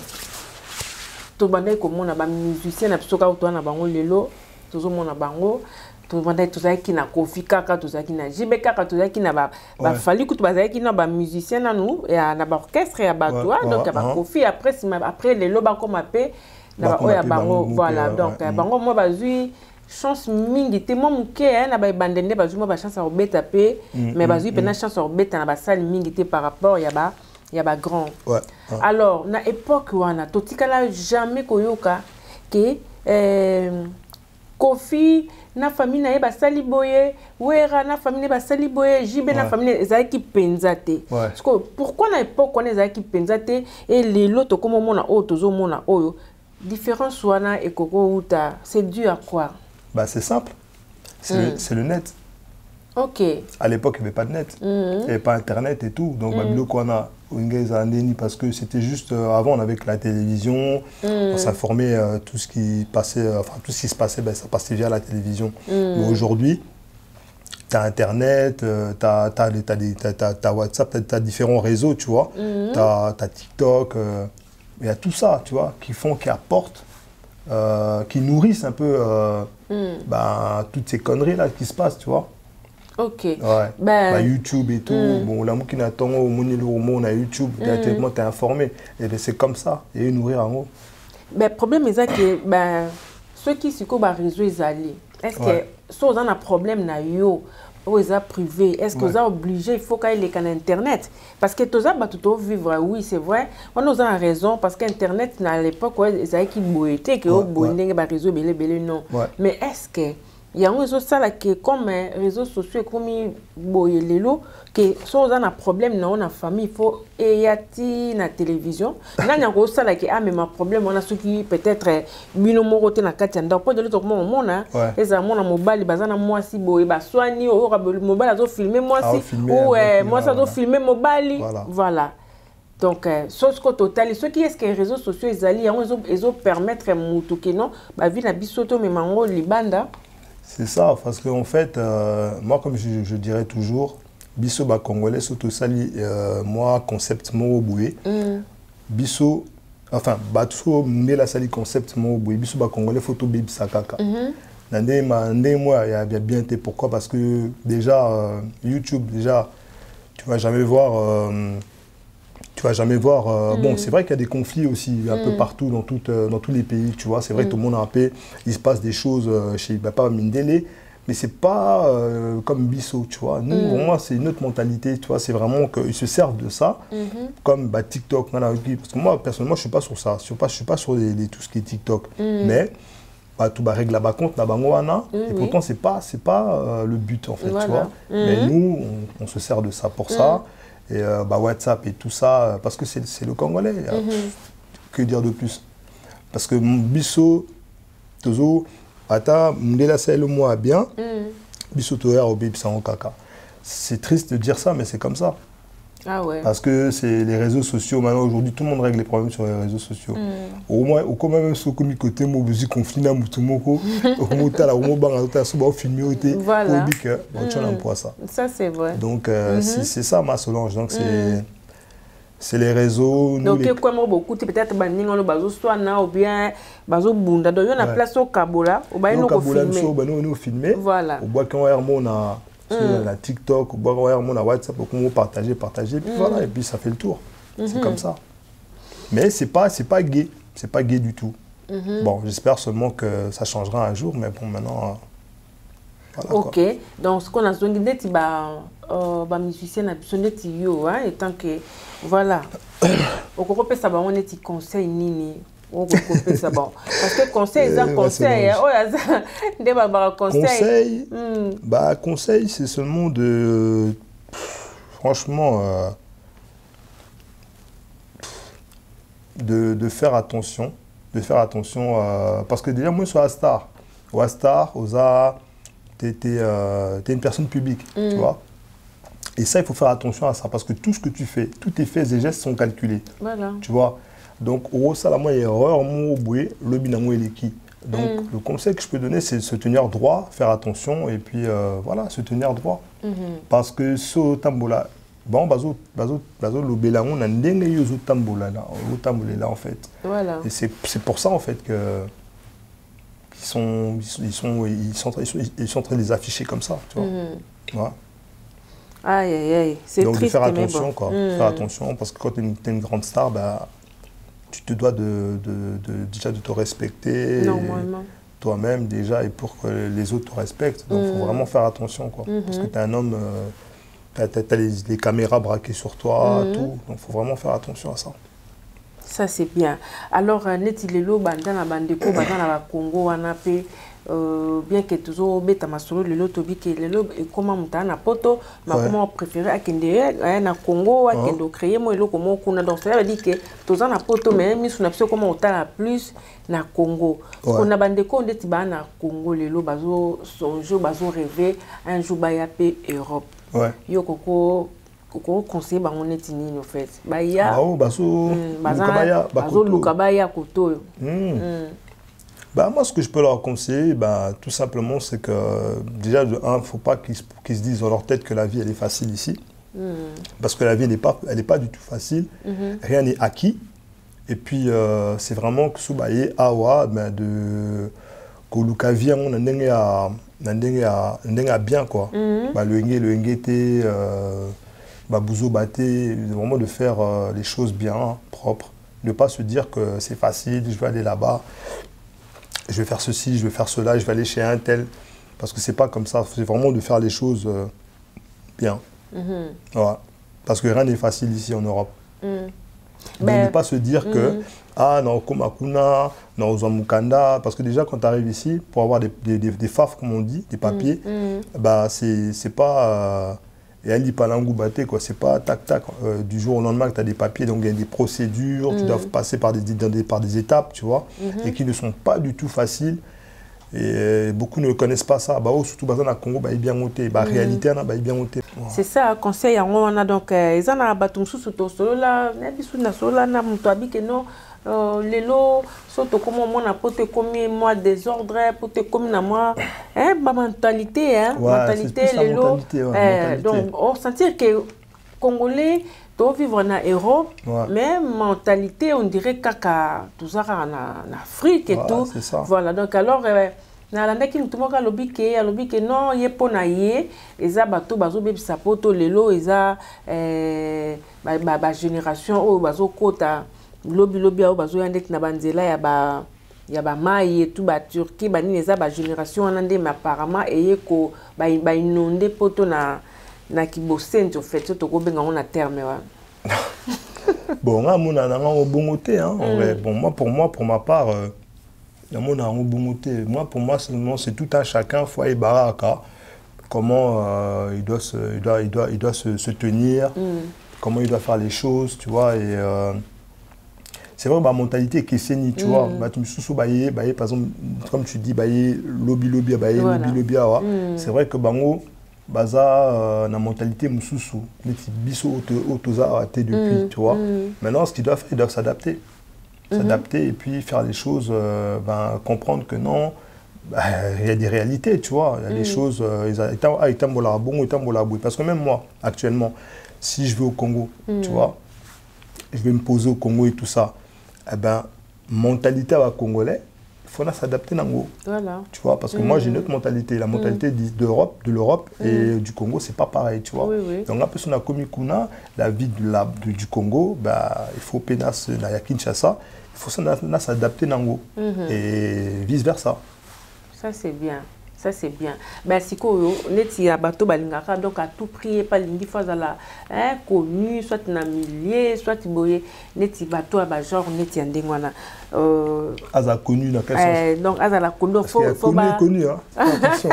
C: To bandai komona ba musicien na biso ka utwana bango lelo, tozo mona bango. To bandai tozaki na Kofi kaka, tozaki na JB kaka, tozaki na ba fali kutu bazaki na ba musicien na nous et na ba orchestre ya bato, donc ba Kofi après lelo ba koma pe na ba oya bango voilà donc bango mo bazui chance mingi te mo muke na ba bandende bazui mo ba chance à obeta pe mais bazui pe na chance à obeta na ba salle mingi te par rapport ya ba grand. Alors na époque wana totikala jamais koyoka que Kofi na famille na ba sali boye, Wera na famille ba sali boye, JB na famille ezaki penzate. Parce que pourquoi na époque on ezaki penzate et les loto comme mona o tozo mona oyo différence wana et koko uta c'est dû à quoi?
B: Bah c'est simple. C'est le net.
C: OK.
B: À l'époque, il n'y avait pas de net. Il n'y avait pas Internet et tout. Donc, parce que c'était juste... avant, on avait que la télévision. On s'informait tout ce qui passait... Enfin, tout ce qui se passait, ben, ça passait via la télévision. Mais aujourd'hui, tu as Internet, tu as WhatsApp, tu as différents réseaux, tu vois. Tu as TikTok. Il y a tout ça, tu vois, qui apportent, qui nourrissent un peu ben, toutes ces conneries-là qui se passent, tu vois.
C: OK.
B: Ouais. Bah, YouTube et tout. Bon, l'amour qui n'attend au monde, on a YouTube, directement, tu es informé. Et ben, c'est comme ça. Et nourrir en haut.
C: Ben, le problème est que ben, ceux qui sont sur le réseau, ils allient. Est-ce que si on a un problème, ou ils ont privé, est-ce que vous êtes obligé, il faut qu'il y ait Internet? Parce que tout ça, tout vivre, oui, c'est vrai. On a raison, parce qu'Internet, à l'époque, ils avaient qui boitaient, qui ont boité, réseau, non. Mais est-ce que il y a un réseau qui comme réseaux sociaux comme boyelelo que si on a un problème dans la famille il faut y na télévision là il y a un ça qui a même un problème on a ceux qui peut-être bino moroté na katenda pour de l'autre moment na les amons na mobile bazana moi si boy ba soigner au mobile azo filmer moi si ou moi ça doit filmer mobile voilà donc chose que total ceux qui est-ce que les réseaux sociaux ils allient ils ont permettre mutu que non ba vie na bisoto mais mango libanda.
B: C'est ça, parce qu'en fait, moi, comme je dirais toujours, Bisso ba Congolais, Soto Sali, moi, concept mo boué. Bisso, enfin, Batso, Mela Sali, concept mo boué. Bisso ba Congolais, photo baby sakaka. Nandé, moi, il y a bien été. Pourquoi? Parce que déjà, YouTube, déjà, tu vas jamais voir. Bon, c'est vrai qu'il y a des conflits aussi un peu partout dans tous les pays, tu vois. C'est vrai que tout le monde a un peu, il se passe des choses chez Bapa Mindele, mais c'est pas comme Bisso, tu vois. Nous, pour moi, c'est une autre mentalité, tu vois. C'est vraiment qu'ils se servent de ça, comme TikTok. Parce que moi, personnellement, je suis pas sur ça. Je suis pas sur tout ce qui est TikTok. Mais tout va régler la compte, et pourtant, c'est pas le but, en fait, tu vois. Mais nous, on se sert de ça pour ça. Et WhatsApp et tout ça, parce que c'est le Congolais. Que dire de plus? Parce que Bisso, Tozo, Ata, Mdela le moi bien, Bisso Toer au Bib Kaka. C'est triste de dire ça, mais c'est comme ça.
C: Ah ouais.
B: Parce que c'est les réseaux sociaux. Maintenant, aujourd'hui, tout le monde règle les problèmes sur les réseaux sociaux. Au moins, au même ce que côté moi, vous conflit na mutumoko, au moins là, au moins banga souvent filmé au thé,
C: voilà.
B: Bon, tu n'as ça.
C: Ça c'est vrai.
B: Donc c'est ça ma Solange. Donc c'est les réseaux.
C: Donc quoi moi beaucoup peut-être baninga le bazo soit na ou bien bazo bunda. Donc il y a une place au Kabola, au bain
B: nous filmer.
C: Voilà.
B: Au bois quand on a la TikTok, on a WhatsApp, on partager, et puis voilà, et puis ça fait le tour. C'est comme ça. Mais c'est pas gay, c'est pas gay du tout. Bon, j'espère seulement que ça changera un jour, mais bon, maintenant. Voilà,
C: ok, quoi. Donc ce qu'on a besoin de dire, musicien a besoin de dire, étant que voilà, au Coropé ça va on est conseil nini. Parce que conseil, c'est un conseil.
B: Conseil, c'est seulement de... Franchement, de faire attention. Parce que déjà, moi, je suis à Star. Au Star, tu es une personne publique, tu vois. Et ça, il faut faire attention à ça. Parce que tout ce que tu fais, tous tes faits et gestes sont calculés.
C: Voilà.
B: Tu vois. Donc, au ça, la erreur, le binamo et qui. Donc, le conseil que je peux donner, c'est de se tenir droit, faire attention, et puis voilà, se tenir droit. Parce que ce tambola, bon, bazo lobela, on a ndenge yozo tambola là, en fait.
C: Voilà.
B: Et c'est pour ça, en fait, que ils sont en train de les afficher comme ça, tu vois. Voilà.
C: Aïe, aïe, aïe. C'est triste.
B: Donc, de faire attention,
C: bon.
B: quoi. Faire attention, parce que quand tu es une grande star, bah, tu te dois déjà de te respecter.
C: Normalement.
B: Toi-même, déjà, et pour que les autres te respectent. Donc, il faut vraiment faire attention, quoi. Parce que tu es un homme, tu as les caméras braquées sur toi, tout. Donc, il faut vraiment faire attention à ça.
C: Ça, c'est bien. Alors, Netilelo, Bandana Bandeko, Bandana Congo, Anapé, bien que tu aies bêta masolo, le lot, que le lot, et comment monter na poto, mais comment préférer à Kende, na Congo, à Kendo créer, moi, le comment on a donc ça veut dire que tu as na poto, mais mis sur l'option comment on t'a plus na Congo. On a Bandeko, on est na Congo, le lot, bazo, son jeu, bazo rêver, un jour, bayapé Europe. Yo, Coco. Koko conseil ba on est tini en fait baya lukabaya koto.
B: Bah moi ce que je peux leur conseiller tout simplement c'est que déjà de un faut pas qu'ils se disent dans leur tête que la vie elle est facile ici. Parce que la vie elle est pas du tout facile. Rien n'est acquis et puis c'est vraiment que soubaye awa de koluka vie on ndenge a bien quoi. Le ngete Bouzo Baté, vraiment de faire les choses bien, propres. Ne pas se dire que c'est facile, je vais aller là-bas, je vais faire ceci, je vais faire cela, je vais aller chez un tel. Parce que c'est pas comme ça, c'est vraiment de faire les choses bien. Voilà. Parce que rien n'est facile ici en Europe. Donc ne pas se dire que, ah non, Komakuna, non, Ozamukanda, parce que déjà quand tu arrives ici, pour avoir des FAF comme on dit, des papiers, bah c'est pas... Et elle dit pas l'angoubaté, quoi. C'est pas tac-tac du jour au lendemain que tu as des papiers, donc il y a des procédures, tu dois passer par des étapes, tu vois, et qui ne sont pas du tout faciles. Et beaucoup ne connaissent pas ça. Bah, surtout dans le Congo, bah, il bien monté. Bah, réalité, bah, il bien monté.
C: C'est ça, conseil, on a donc, ils en ont battu sous solo là, n'abisuna sola, n'a mutabi que non. Les lots, surtout comme on a poté commis moi désordre, poté commis na moi, hein, ma mentalité, hein, mentalité, les lots. Donc, on sentir que Congolais doivent vivre en Europe, mais mentalité, on dirait caca, tout ça en Afrique et tout. Voilà, donc alors. Nalanda ki mutumoka alobi ke non ye pona ye eza bato bazo bebisa poto lelo eza ba génération o bazo kota lobi o bazo yandek na banzela ya ba mai et tout ba Turquie bani eza ba génération anande mais apparemment eye ko ba inonde poto na kibosente en fait to ko benga on a terme wa.
B: Bon nga mona na nga bongoté hein. Bon pour ma part moi, pour moi, c'est tout un chacun, foyer baraka, comment il doit se tenir, comment il doit faire les choses, tu vois. Et c'est vrai, ma mentalité qui est saine, tu vois. Tu me sous par exemple, comme tu dis, lobby, c'est vrai que bango, baza, la mentalité moussou, biso autoza arrêté depuis, tu vois. Maintenant, ce qu'il doit faire, il doit s'adapter. S'adapter et puis faire les choses, comprendre que non, il y a des réalités, tu vois, il y a des choses, parce que même moi, actuellement, si je vais au Congo, tu vois, je vais me poser au Congo et tout ça, eh ben, mentalité à Congolais, il faut s'adapter nango. Voilà. Tu vois, parce que moi j'ai une autre mentalité, la mentalité de l'Europe et du Congo, c'est pas pareil, tu vois. Donc la personne a commis Kuna, la vie du Congo, bah, il faut pénas na Kinshasa, il faut s'adapter nango et vice versa.
C: Ça c'est bien. Ça c'est bien. Ben si ko neti ya bato balingaka donc à tout prix pas lingi fazala connu soit na millier soit boye neti bato ba genre neti ndengwana
B: aza connu dans quel sens
C: donc aza la connu faut
B: ba connu hein. Attention.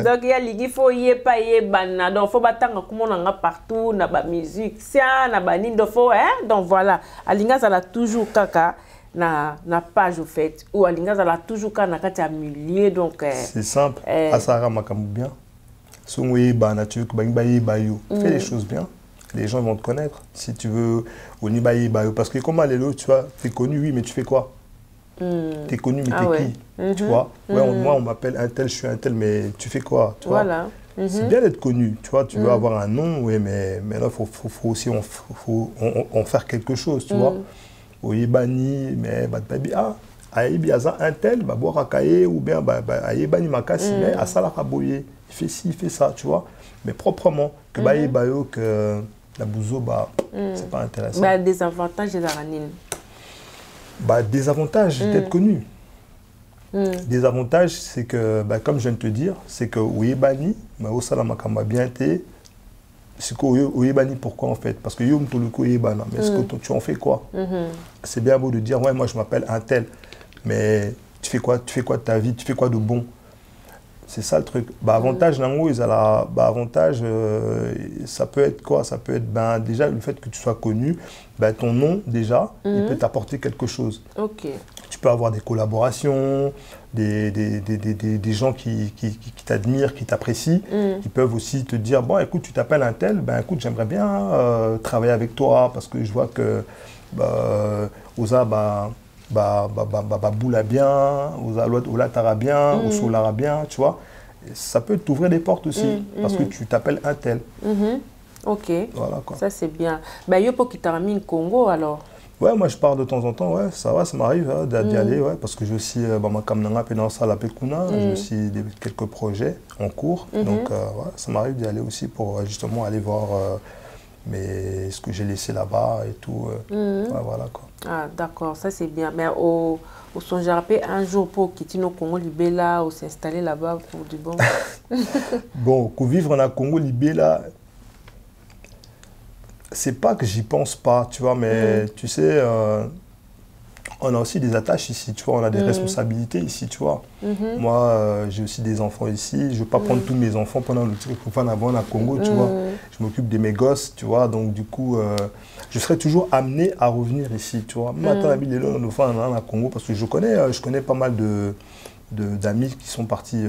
C: Donc il y a lingi faut yepa yebana donc faut batanga kumonanga partout na ba musique sia na ba nindo faut donc voilà alinga ça la toujours kaka na page au fait ou alinga zala toujours kana kati ya millier donc
B: c'est simple asara makambu bien songoye bana tu veux que bayi bayo fais les choses bien, les gens vont te connaître si tu veux oni bayi bayo parce que comment les lots tu vois tu es connu oui mais tu fais quoi Tu es connu, mais t'es qui? Tu vois? Ouais, moi, on m'appelle un tel, je suis un tel, mais tu fais quoi? Tu vois?
C: Voilà.
B: C'est bien d'être connu, tu vois, tu veux avoir un nom, oui, mais là, il faut aussi en faire quelque chose, tu vois. Oyebani, mais Aïbi Aza un tel, boire à Kaye, ou bien Aïebani Makasi, mais à Salakaboye, il fait ci, il fait ça, tu vois. Mais proprement, que Bayo, que la Bouzo, c'est pas intéressant.
C: Des avantages de la ranine.
B: Des avantages d'être connu. Des avantages, c'est que, comme je viens de te dire, c'est que Oyebani, mais au Salamakamba bien été, c'est que Oyebani, pourquoi en fait? Parce que Yom Toluko Oyebana, mais est-ce que tu en fais quoi? C'est bien beau de dire, ouais, moi je m'appelle un tel, mais tu fais quoi de ta vie? Tu fais quoi de bon? C'est ça le truc. Avantage, avantage, ça peut être quoi? Ça peut être déjà le fait que tu sois connu, ton nom déjà, il peut t'apporter quelque chose.
C: Ok.
B: Tu peux avoir des collaborations, des gens qui t'admirent, qui t'apprécient, qui peuvent aussi te dire, bon écoute, tu t'appelles un tel, écoute, j'aimerais bien travailler avec toi parce que je vois que Oza boula bien, Ola tara bien, Osolara bien, tu vois. Et ça peut t'ouvrir des portes aussi parce que tu t'appelles un tel.
C: Ok,
B: voilà, quoi.
C: Ça c'est bien. Yopo qui t'a mis Congo alors?
B: Ouais, moi je pars de temps en temps, ouais, ça va, ça m'arrive d'y aller, ouais, parce que j'ai aussi j'ai aussi quelques projets en cours, donc ouais, ça m'arrive d'y aller aussi pour justement aller voir ce que j'ai laissé là-bas et tout. Ouais, voilà, quoi.
C: Ah, d'accord, ça c'est bien. Mais au Sonjarapé, un jour pour quitter nos Congo Libéla ou s'installer là-bas pour du bon.
B: Bon, pour vivre en Congo Libéla, c'est pas que j'y pense pas, tu vois, mais tu sais, on a aussi des attaches ici, tu vois, on a des responsabilités ici, tu vois. Moi, j'ai aussi des enfants ici, je ne veux pas prendre tous mes enfants pendant le truc pour faire à Congo, tu vois. Je m'occupe de mes gosses, tu vois, donc du coup, je serai toujours amené à revenir ici, tu vois. Maintenant, à Congo, parce que je connais pas mal d'amis qui sont partis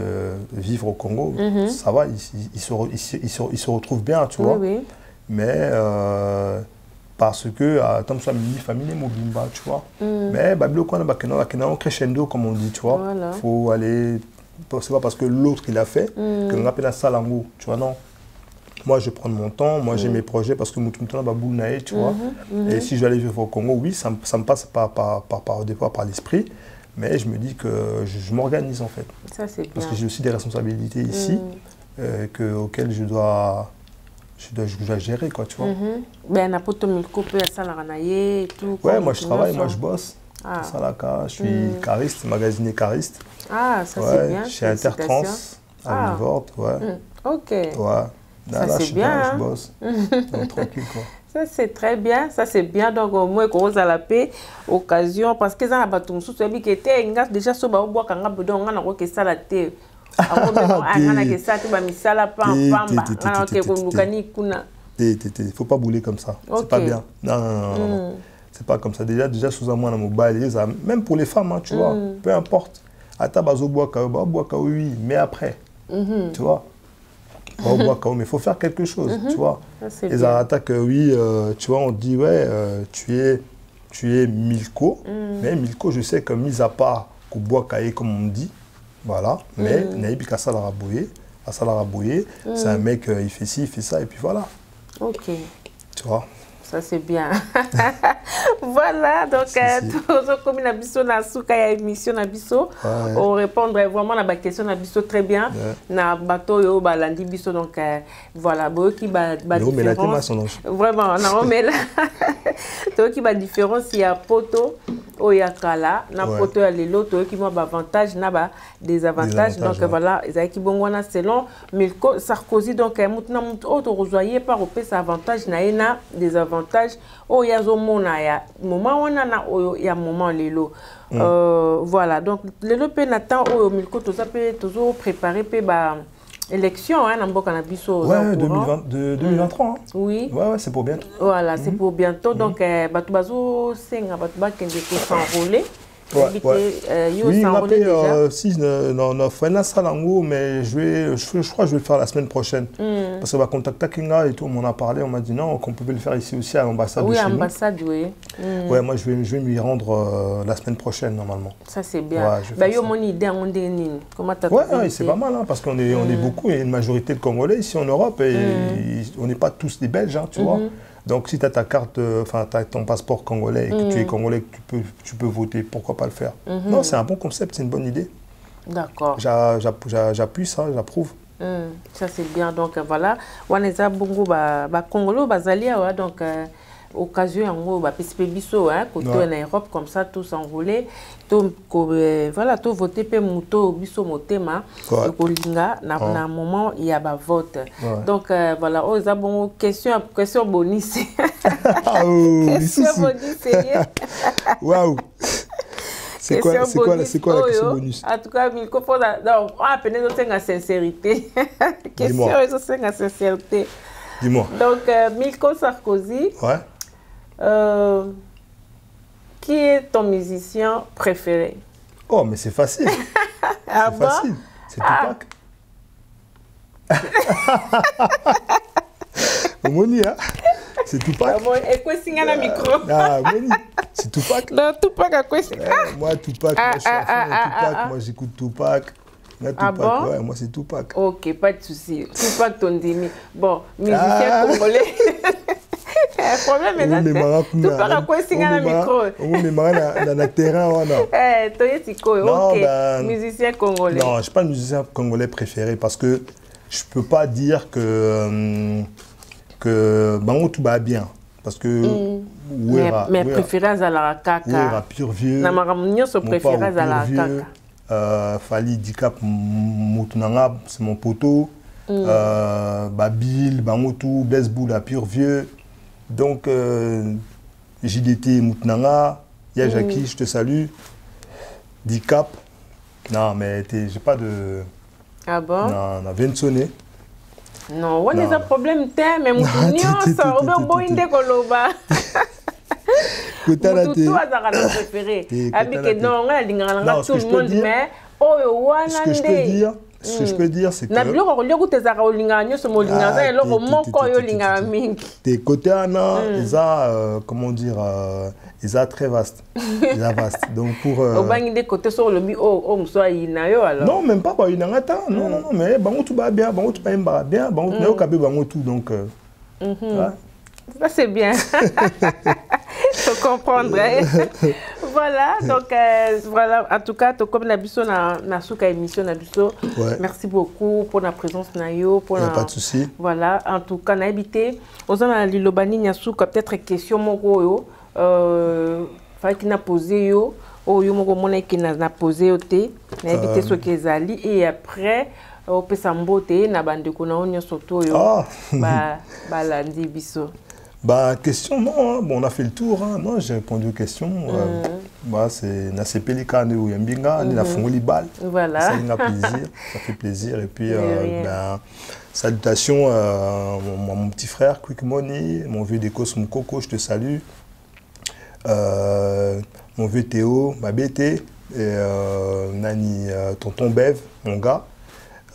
B: vivre au Congo. Ça va, ils se retrouvent bien, tu vois. Mais parce que comme ça famille mobimba, tu vois. Mais on crescendo, comme on dit, tu vois. Voilà. Faut aller, c'est pas parce que l'autre il a fait que on appelle ça l'amour, tu vois. Non, moi je prends mon temps, moi j'ai mes projets parce que tu vois. Et si je vais aller vivre au Congo, oui, ça me passe des fois par l'esprit, mais je me dis que je m'organise en fait.
C: Ça c'est bien.
B: Parce que j'ai aussi des responsabilités ici auxquelles je dois gérer, quoi, tu vois. Ouais, moi je travaille, moi je bosse. Je suis cariste, magasinier cariste.
C: Ah, ça c'est bien.
B: Chez Intertrans, à Vivord, ouais.
C: Ok.
B: Ouais. Là,
C: c'est bien.
B: Je bosse. Donc, tranquille, quoi.
C: Ça c'est très bien, ça c'est bien. Donc au moins qu'on a la paix, occasion, parce que ça a battu un sous qui était déjà sur le bois quand on a que ça la terre. Faut
B: pas bouler comme ça. C'est pas bien. Non. C'est pas comme ça. Déjà sous un mois dans mobile, même pour les femmes, hein, tu vois, peu importe. Oui, mais après, tu vois. Mais il faut faire quelque chose, tu vois. Les attaques, oui, tu vois, on dit, ouais, tu es Milko, mais Milko, je sais que mis à part Kouboakaye, comme on dit, voilà, mais Naïbi Kassalarabouye, c'est un mec, il fait ci, il fait ça, et puis voilà.
C: Ok.
B: Tu vois.
C: Ça c'est bien. Voilà, donc comme la biso na souka ya émission na biso, on répondre vraiment à la question na biso très bien. Na bateau yo balandi biso donc voilà, boyo qui ba différence. Vraiment, na omela. Donc qui ba différence il y a poto oyakala na poto ya lelo to qui mo ba avantage na ba désavantages. Donc voilà, ezaki ki bongwana selon Milko Sarkozy donc mutna mutu auto rejoyer par opesa avantage na ena désavantages. Oh, il y a un moment où il y a un moment lelo. Voilà, donc lelo peut n'attend au Milko tout ça peut toujours préparer peut élection hein dans Boka Nabiso.
B: Ouais, 2023. Oui. Ouais, c'est pour bientôt.
C: Voilà, c'est pour bientôt. Donc batubazo senga batuba kende ko s'enrôler
B: Ouais, oui,
C: déjà.
B: Si, on a fait ça, mais je crois que je vais le faire la semaine prochaine. Parce qu'on va contacter Kinga et tout, on m'en a parlé, on m'a dit non, qu'on pouvait le faire ici aussi à l'ambassade de chez nous.
C: Oui, ambassade, oui.
B: Ouais, moi je vais m'y rendre la semaine prochaine normalement.
C: Ça c'est bien. Ouais, yo, mon idée, comment t'as
B: ouais, c'est pas mal, hein, parce qu'on est, on est beaucoup, il y a une majorité de Congolais ici en Europe et on n'est pas tous des Belges, hein, tu vois. Donc si tu as ta carte, enfin tu as ton passeport congolais et que tu es congolais, que tu peux voter, pourquoi pas le faire? Non, c'est un bon concept, c'est une bonne idée.
C: D'accord.
B: J'appuie ça, j'approuve.
C: Ça c'est bien, donc voilà. Waneza bongo ba Congolo bazalia, donc occasion en gros ba biso hein côté en Europe comme ça tous enroulés tout voilà tout voter pe muto biso motema kolinga na moment il y a ba vote donc voilà oza bon question bonus question bonus waouh.
B: C'est quoi la question bonus?
C: En tout cas, il faut donc on appelle la sincérité. Question c'est la sincérité.
B: Dis-moi.
C: Donc Milko Sarkozy.
B: Ouais.
C: Qui est ton musicien préféré?
B: Oh, mais c'est facile.
C: Ah
B: c'est facile. C'est Tupac. Moni, hein? C'est Tupac.
C: Et quoi signe un micro?
B: Ah, Moni, c'est Tupac.
C: Non, Tupac à quoi signe?
B: Moi, Tupac, moi je suis à fond de Tupac. Moi j'écoute Tupac.
C: Ah bon?
B: Ouais, moi c'est Tupac.
C: Ok, pas de souci. Tupac ton demi. Bon, musicien congolais. Le problème est là. Tupac à quoi signe un micro?
B: On me met dans le terrain, on a.
C: Eh, toi tu quoi? Ok, musicien congolais.
B: Non, je suis pas le musicien congolais préféré parce que je peux pas dire que Bango tout va bien. Parce que.
C: Mais préféré à la kaka.
B: Ouais, pur vieux.
C: Na maramunyo so préféré à la kaka.
B: Fali Dikap Moutunanga, c'est mon poteau. Babil, Bangotou, Besbou, la pure vieux. Donc, JDT Moutunanga, Yajaki, je te salue. Dikap. Non, mais j'ai pas de.
C: Ah bon?
B: Non, on vient de sonner.
C: Non, on a un problème, mais Moutunanga, ça, on a un bon indé koloba. Tout a préféré. Non, tout le monde mais
B: ce que je peux dire, c'est que tes côtés comment dire, ils sont très vastes. Donc pour non, même pas non, mais tout va bien, tout va bien, donc
C: ça c'est bien. Je comprendrais. Voilà, donc voilà, en tout cas, comme Nabiso na souka émission Nabiso, merci beaucoup pour la présence Nayo, pour
B: pas de souci.
C: Voilà, en tout cas, n'habité. Aux gens à l'ilobani Nyasuka peut-être question moko fallait qu'il n'a posé yo, yo moko mona qui n'a posé au thé, n'habité ce qu'ils ali et après au pesambote na bande ko na onyo soto yo ba landi biso.
B: Bah, question, non, hein. Bon, on a fait le tour, hein. Non, j'ai répondu aux questions. Bah, c'est Nassé Pélikane ou Yambinga, la Fongoli Bal.
C: Voilà.
B: Ça fait plaisir. Et puis, salutations à mon petit frère, Quick Money, mon vieux Décos Moukoko, je te salue. Mon vieux Théo, ma BT, et Nani, tonton Bev, mon gars.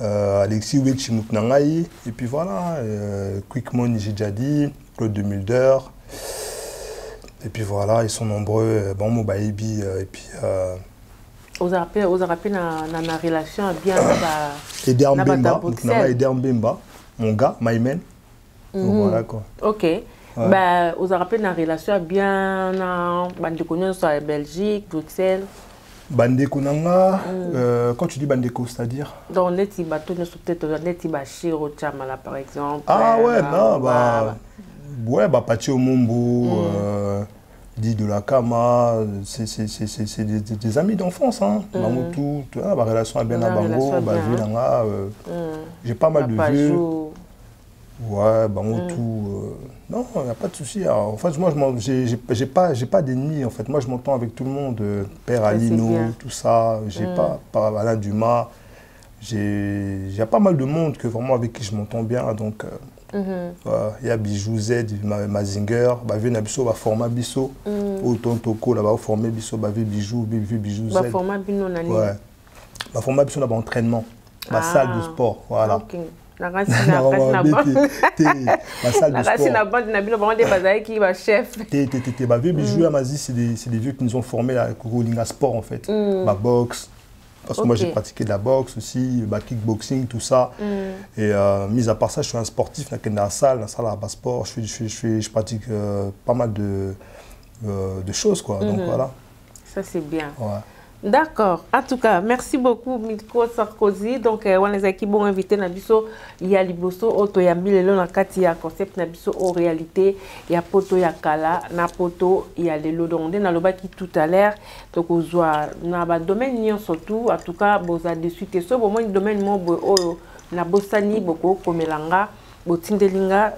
B: Alexis Witch Mouknangaï. Et puis voilà, Quick Money, j'ai déjà dit. Claude de Mulder. Et puis voilà, ils sont nombreux. Bon, Mobaïbi. Et puis.
C: Vous avez une relation bien.
B: Eder Mbemba, mon gars, Maïmen. Voilà quoi.
C: Ok. Bah, vous avez une relation bien. Bandeko en Belgique, Bruxelles.
B: Bandeko Nanga, quand tu dis Bandeko, c'est-à-dire?
C: Dans les bateaux, peut-être Chiro Chamala par exemple.
B: Ah ouais, non, bah. Ouais, bah, Pachi Omombo, Di de la Kama, c'est des amis d'enfance, hein. Mamoutou, ma relation à Ben Abango, Vilanga, j'ai pas mal de vieux. Ouais, Mamoutou, non, il n'y a pas de souci. En fait, moi, j'ai pas d'ennemis, en fait. Moi, je m'entends avec tout le monde, Père Alino, tout ça, j'ai pas Alain Dumas. Il y a pas mal de monde que, vraiment, avec qui je m'entends bien, donc Il y a Bijou Z, Mazinger, bavé na biso ba format biso. Autant toko là ba former biso bavé Bijou Z.
C: Ba format bino nani.
B: Ouais. Ba format biso na ba entraînement, ba salle de sport, voilà.
C: OK. La salle de sport. Chef.
B: Bijou Amazi, c'est des vieux qui nous ont formés à Kolinga Sport en fait. Ma boxe. Parce que moi j'ai pratiqué de la boxe aussi, le kickboxing, tout ça. Et mis à part ça, je suis un sportif dans la salle à sport. Je pratique pas mal de choses quoi. Donc voilà.
C: Ça c'est bien.
B: Ouais.
C: D'accord. En tout cas, merci beaucoup Milko Sarkozy. Donc on les a qui bon invité na biso ya liboso auto ya milelo na kati ya concept na biso en réalité ya poto ya kala na poto ya lelo donc na loba qui tout à l'heure donc ozwa na ba domaine nyon surtout en tout cas boza dessus te so bon moi domaine mo bo na bosani boko komelanga botindelinga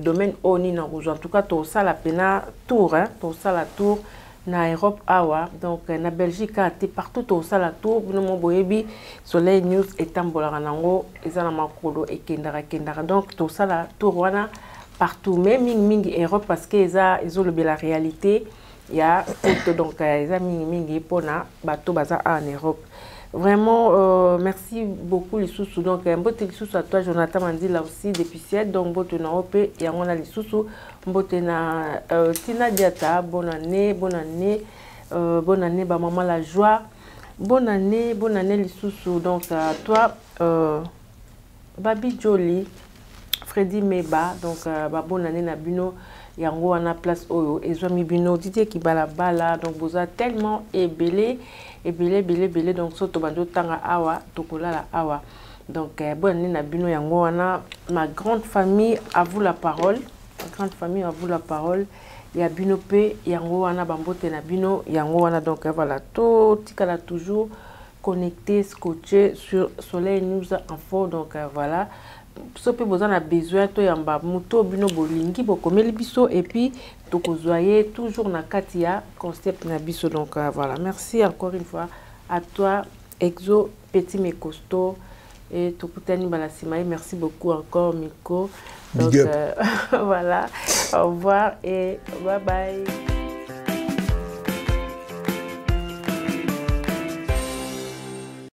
C: domaine oni na ozwa en tout cas to ça la pena tour hein to ça la tour na Europe awa donc na Belgique ati partout au sala tour bino mo boyebi Soleil News etambolaka nango eza na makolo ekendaka donc to sala tour wana partout même mingi Europe parce que eza le la réalité ya donc eza mingi pona bato baza en Europe. Vraiment, merci beaucoup les sous donc mbote les sous à toi Jonathan Mandila aussi depuis Siède donc mbote na OP et on a les sous mbote na Tina Diata bonne année bah maman la joie bonne année les sous donc à toi Babi Jolie Freddy Meba donc bah bonne année na bino yango wana place oyo ezwami bino Didier Kibalabala donc vous a tellement ébélé donc soto bando tanga awa tokolala awa donc bonne année na bino yango wana ma grande famille à vous la parole ya bino pe yango wana bambote na bino yango wana donc voilà tout tikala toujours connecté scotché sur Soleil News Info donc voilà so pe besoin a besoin to yamba muto bino bolingi bokomeli biso et puis tokozwaye toujours na katia concept na biso donc voilà merci encore une fois à toi Exo Petit mais costaud et tokutani balasimae merci beaucoup encore Miko donc voilà au revoir et bye bye.